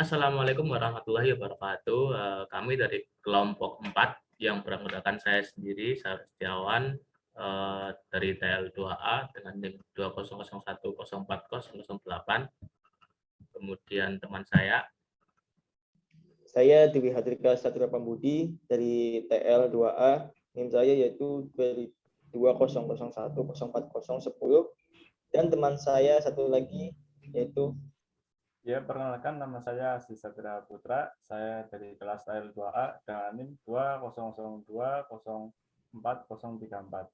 Assalamualaikum warahmatullahi wabarakatuh. Kami dari kelompok 4 yang beranggotakan saya sendiri, Syarif Setiawan, dari TL2A dengan NIM 20010404008. Kemudian teman saya, Saya Dewi Hadrika Satria Pambudi dari TL2A. NIM saya yaitu 2001040010 dan teman saya satu lagi yaitu Ya, perkenalkan nama saya Asli Satria Putra. Saya dari kelas TL2A dengan NIM 20020404034.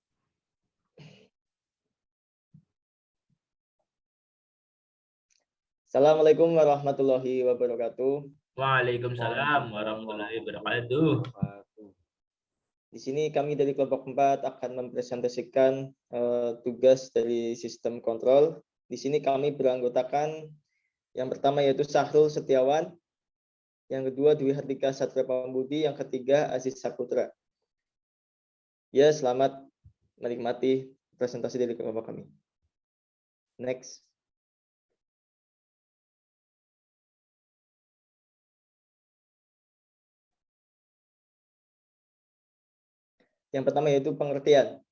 Assalamualaikum warahmatullahi wabarakatuh. Waalaikumsalam warahmatullahi wabarakatuh. Di sini kami dari kelompok 4 akan mempresentasikan tugas dari sistem kontrol. Di sini kami beranggotakan yang pertama yaitu Sahrul Setiawan, yang kedua Dwi Hardika Satria Pambudi, yang ketiga Aziz Saputra. Ya, selamat menikmati presentasi dari kelompok kami. Next. Yang pertama yaitu pengertian.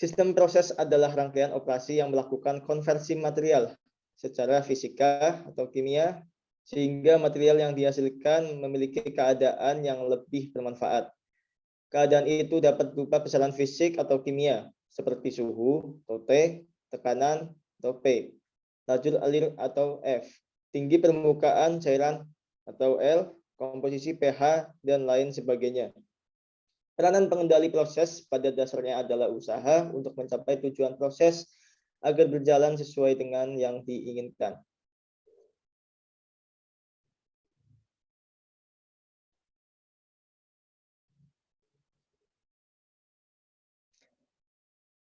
Sistem proses adalah rangkaian operasi yang melakukan konversi material secara fisika atau kimia, sehingga material yang dihasilkan memiliki keadaan yang lebih bermanfaat. Keadaan itu dapat berupa besaran fisik atau kimia, seperti suhu atau T, tekanan atau P, lajur alir atau F, tinggi permukaan cairan atau L, komposisi pH, dan lain sebagainya. Peranan pengendali proses pada dasarnya adalah usaha untuk mencapai tujuan proses agar berjalan sesuai dengan yang diinginkan.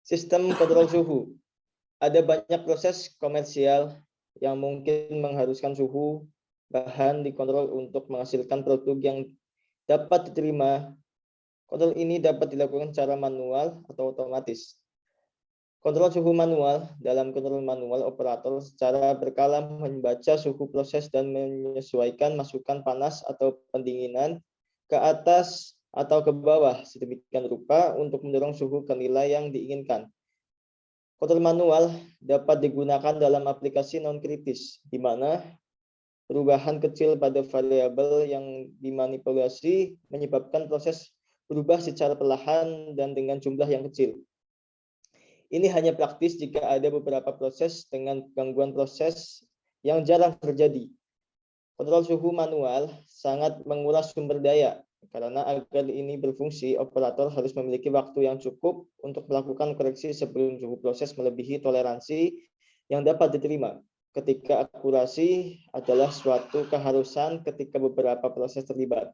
Sistem kontrol suhu. Ada banyak proses komersial yang mungkin mengharuskan suhu bahan dikontrol untuk menghasilkan produk yang dapat diterima. Kontrol ini dapat dilakukan secara manual atau otomatis. Kontrol suhu manual. Dalam kontrol manual, operator secara berkala membaca suhu proses dan menyesuaikan masukan panas atau pendinginan ke atas atau ke bawah sedemikian rupa untuk mendorong suhu ke nilai yang diinginkan. Kontrol manual dapat digunakan dalam aplikasi non-kritis, di mana perubahan kecil pada variabel yang dimanipulasi menyebabkan proses berubah secara perlahan dan dengan jumlah yang kecil. Ini hanya praktis jika ada beberapa proses dengan gangguan proses yang jarang terjadi. Kontrol suhu manual sangat menguras sumber daya, karena agar ini berfungsi, operator harus memiliki waktu yang cukup untuk melakukan koreksi sebelum suhu proses melebihi toleransi yang dapat diterima. Ketika akurasi adalah suatu keharusan ketika beberapa proses terlibat.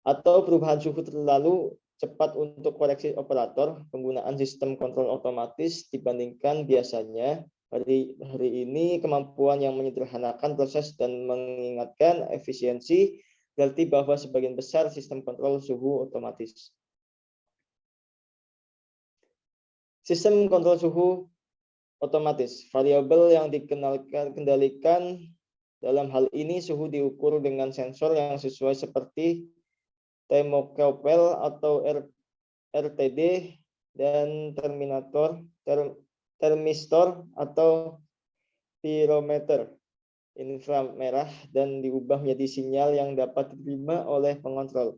Atau perubahan suhu terlalu cepat untuk koreksi operator, penggunaan sistem kontrol otomatis dibandingkan biasanya. Hari ini kemampuan yang menyederhanakan proses dan mengingatkan efisiensi berarti bahwa sebagian besar sistem kontrol suhu otomatis. Sistem kontrol suhu otomatis. Variabel yang dikendalikan dalam hal ini suhu diukur dengan sensor yang sesuai seperti termokapel atau RTD dan termistor atau pirometer inframerah dan diubah menjadi sinyal yang dapat diterima oleh pengontrol.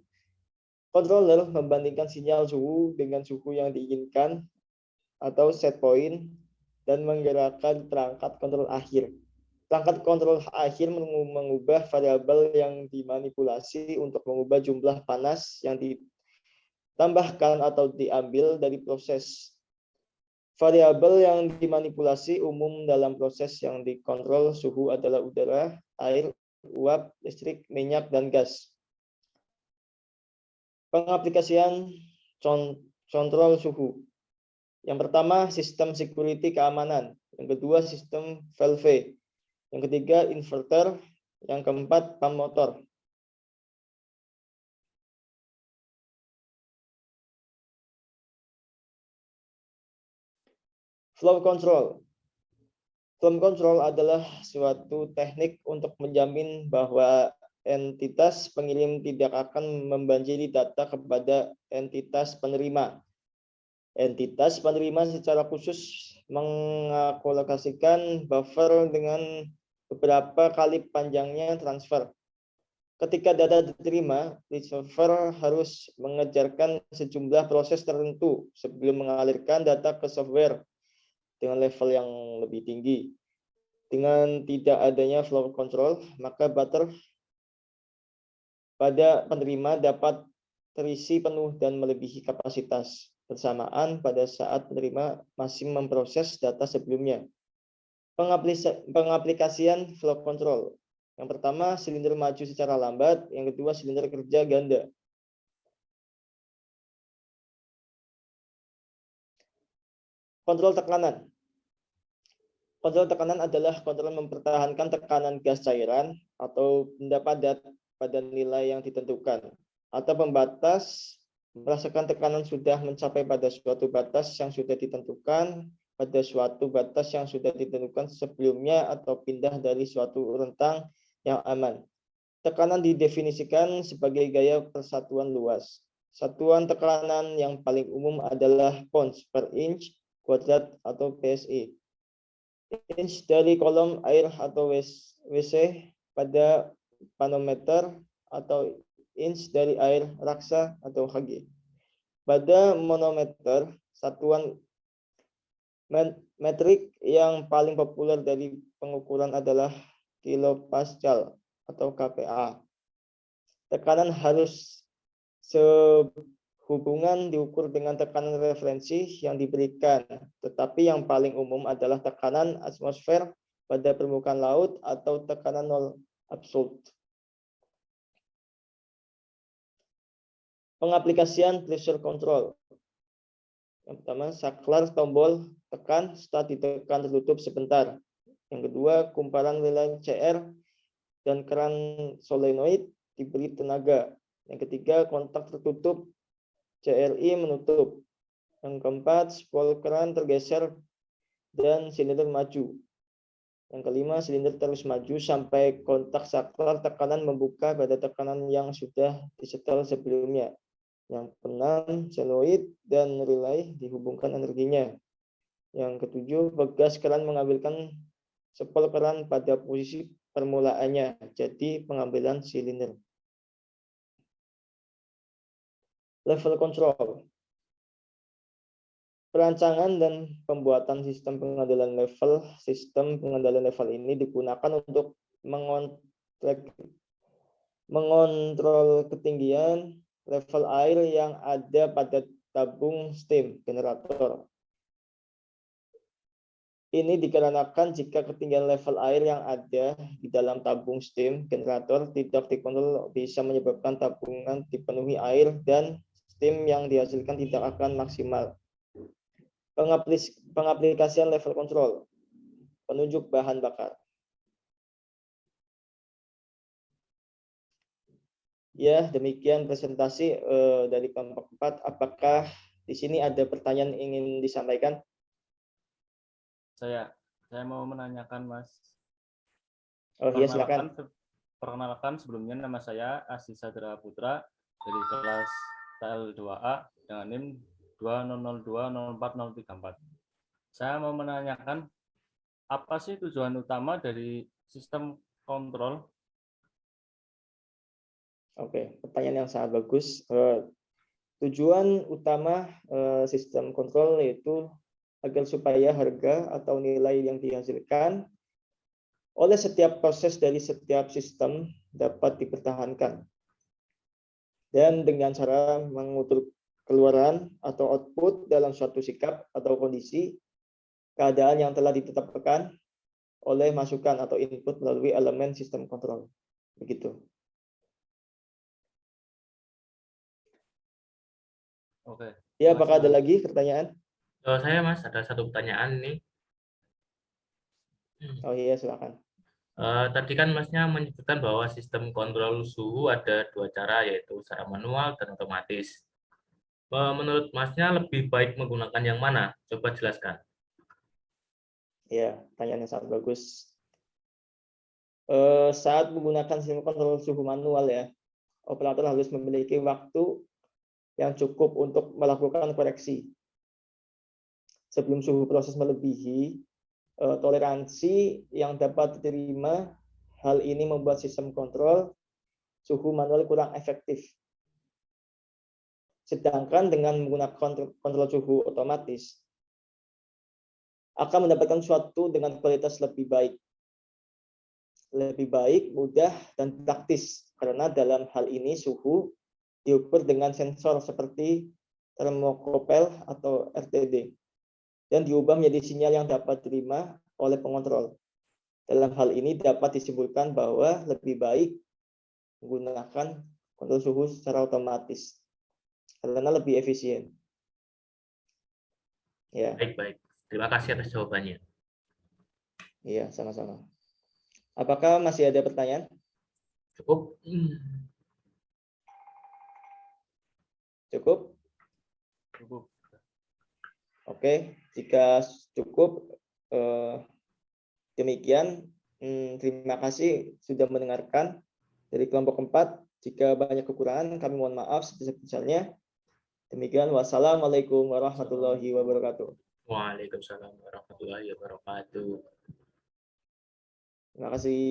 Controller membandingkan sinyal suhu dengan suhu yang diinginkan atau set point dan menggerakkan perangkat kontrol akhir. Perangkat kontrol akhir mengubah variabel yang dimanipulasi untuk mengubah jumlah panas yang ditambahkan atau diambil dari proses. Variabel yang dimanipulasi umum dalam proses yang dikontrol suhu adalah udara, air, uap, listrik, minyak, dan gas. Pengaplikasian kontrol suhu. Yang pertama, sistem security keamanan. Yang kedua, sistem valve. Yang ketiga, inverter. Yang keempat, pump motor. Flow control. Flow control adalah suatu teknik untuk menjamin bahwa entitas pengirim tidak akan membanjiri data kepada entitas penerima. Entitas penerima secara khusus mengalokasikan buffer dengan beberapa kali panjangnya transfer. Ketika data diterima, receiver harus mengejarkan sejumlah proses tertentu sebelum mengalirkan data ke software dengan level yang lebih tinggi. Dengan tidak adanya flow control, maka buffer pada penerima dapat terisi penuh dan melebihi kapasitas bersamaan pada saat penerima masih memproses data sebelumnya. Pengaplikasian flow control. Yang pertama, silinder maju secara lambat. Yang kedua, silinder kerja ganda. Kontrol tekanan. Kontrol tekanan adalah kontrol mempertahankan tekanan gas cairan atau benda padat pada nilai yang ditentukan, atau pembatas merasakan tekanan sudah mencapai pada suatu batas yang sudah ditentukan pada suatu batas yang sudah ditentukan sebelumnya atau pindah dari suatu rentang yang aman. Tekanan didefinisikan sebagai gaya persatuan luas. Satuan tekanan yang paling umum adalah pounds per inch kuadrat atau PSI. Inch dari kolom air atau WC pada manometer atau inch dari air raksa atau Hg. Pada manometer, satuan metrik yang paling populer dari pengukuran adalah kilopascal atau kPa. Tekanan harus sehubungan diukur dengan tekanan referensi yang diberikan, tetapi yang paling umum adalah tekanan atmosfer pada permukaan laut atau tekanan nol absolut. Pengaplikasian pressure control. Yang pertama, saklar tombol tekan setelah ditekan tertutup sebentar. Yang kedua, kumparan relay CR dan keran solenoid diberi tenaga. Yang ketiga, kontak tertutup CRI menutup. Yang keempat, spol keran tergeser dan silinder maju. Yang kelima, silinder terus maju sampai kontak saklar tekanan membuka pada tekanan yang sudah disetel sebelumnya. Yang keenam, solenoid dan relay dihubungkan energinya. Yang ketujuh, pegas keran mengambilkan spol keran pada posisi permulaannya, jadi pengambilan silinder. Level control. Perancangan dan pembuatan sistem pengendalian level. Sistem pengendalian level ini digunakan untuk mengontrol ketinggian level air yang ada pada tabung steam generator. Ini dikarenakan jika ketinggian level air yang ada di dalam tabung steam generator tidak dikontrol bisa menyebabkan tabungan dipenuhi air dan steam yang dihasilkan tidak akan maksimal. Pengaplikasian level control. Penunjuk bahan bakar. Ya, demikian presentasi dari kelompok 4. Apakah di sini ada pertanyaan yang ingin disampaikan? Saya mau menanyakan, Mas. Oh iya, silakan. Perkenalkan, sebelumnya nama saya Asy Sadra Putra dari kelas TL2A dengan NIM 200204034. Saya mau menanyakan, apa sih tujuan utama dari sistem kontrol? Oke, pertanyaan yang sangat bagus. Tujuan utama sistem kontrol yaitu agar supaya harga atau nilai yang dihasilkan oleh setiap proses dari setiap sistem dapat dipertahankan. Dan dengan cara mengukur keluaran atau output dalam suatu sikap atau kondisi, keadaan yang telah ditetapkan oleh masukan atau input melalui elemen sistem kontrol. Begitu. Oke. Ya, apakah ada lagi pertanyaan? Saya Mas, ada satu pertanyaan nih. Oh iya, silakan. Tadi kan Masnya menyebutkan bahwa sistem kontrol suhu ada dua cara, yaitu secara manual dan otomatis. Menurut Masnya lebih baik menggunakan yang mana? Coba jelaskan. Ya, pertanyaan yang sangat bagus. Saat menggunakan sistem kontrol suhu manual ya, operator harus memiliki waktu yang cukup untuk melakukan koreksi. Sebelum suhu proses melebihi toleransi yang dapat diterima, hal ini membuat sistem kontrol suhu manual kurang efektif. Sedangkan dengan menggunakan kontrol suhu otomatis, akan mendapatkan suatu dengan kualitas lebih baik, mudah, dan praktis. Karena dalam hal ini suhu diukur dengan sensor seperti termokopel atau RTD dan diubah menjadi sinyal yang dapat diterima oleh pengontrol. Dalam hal ini dapat disimpulkan bahwa lebih baik menggunakan kontrol suhu secara otomatis karena lebih efisien. Ya, Baik. Terima kasih atas jawabannya. iya, sama-sama. Apakah masih ada pertanyaan? Cukup? Cukup? Cukup. Oke, jika cukup demikian. Terima kasih sudah mendengarkan dari kelompok 4. Jika banyak kekurangan, kami mohon maaf sebesar-besarnya. Demikian, wassalamualaikum warahmatullahi wabarakatuh. Waalaikumsalam warahmatullahi wabarakatuh. Terima kasih.